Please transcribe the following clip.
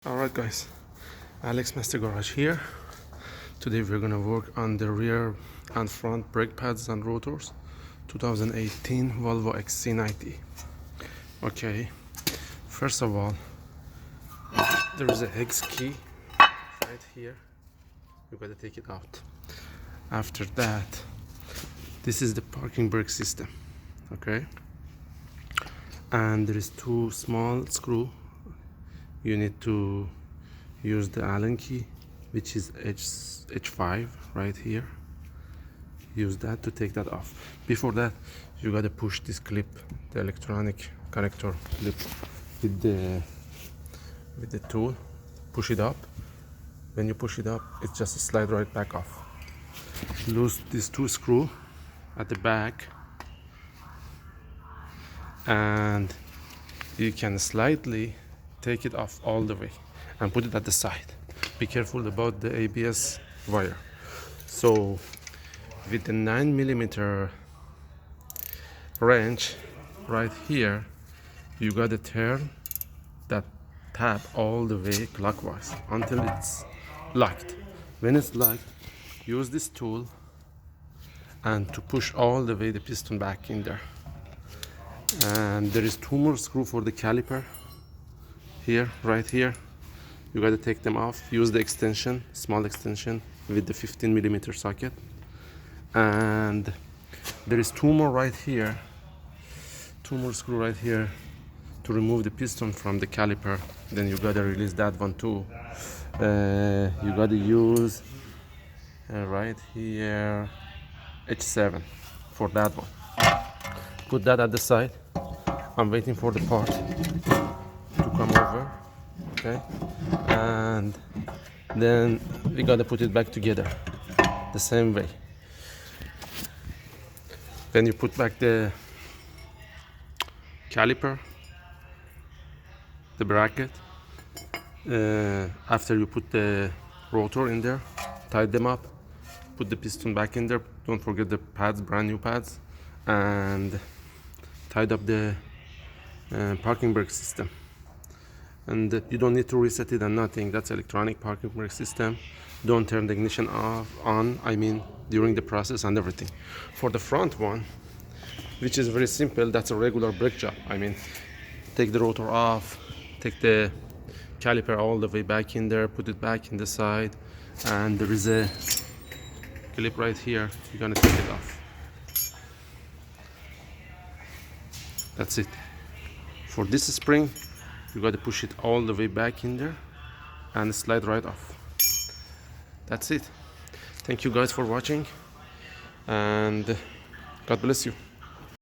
Alright guys, Alex Master Garage here. Today we're gonna work on the rear and front brake pads and rotors 2018 Volvo XC90. Okay, first of all, there is a hex key right here. You gotta take it out. After that, this is the parking brake system. Okay, and there is two small screw. You need to use the Allen key, which is H5 right here. Use that to take that off. Before that, you gotta push this clip, the electronic connector clip, with the tool. Push it up. When you push it up, it just slide right back off. Loose these two screws at the back, and you can slightly take it off all the way and put it at the side. Be careful about the ABS wire. So with the 9mm wrench right here, you gotta turn that tab all the way clockwise until it's locked. When it's locked, use this tool and to push all the way the piston back in there. And there is two more screws for the caliper here, right here. You got to take them off. Use the extension, small extension with the 15mm socket. And there is two more right here, two more screws right here to remove the piston from the caliper. Then you got to release that one too. You got to use right here H7 for that one. Put that at the side. I'm waiting for the part to come over. Okay, and then we gotta put it back together the same way. Then you put back the caliper, the bracket. After you put the rotor in there, tie them up, put the piston back in there. Don't forget the pads, brand new pads, and tied up the parking brake system. And you don't need to reset it and nothing. That's electronic parking brake system. Don't turn the ignition on during the process and everything. For the front one, which is very simple, that's a regular brake job. Take the rotor off, take the caliper all the way back in there, put it back in the side, and there is a clip right here. You're gonna take it off. That's it. For this spring, you got to push it all the way back in there and slide right off. That's it. Thank you guys for watching, and God bless you.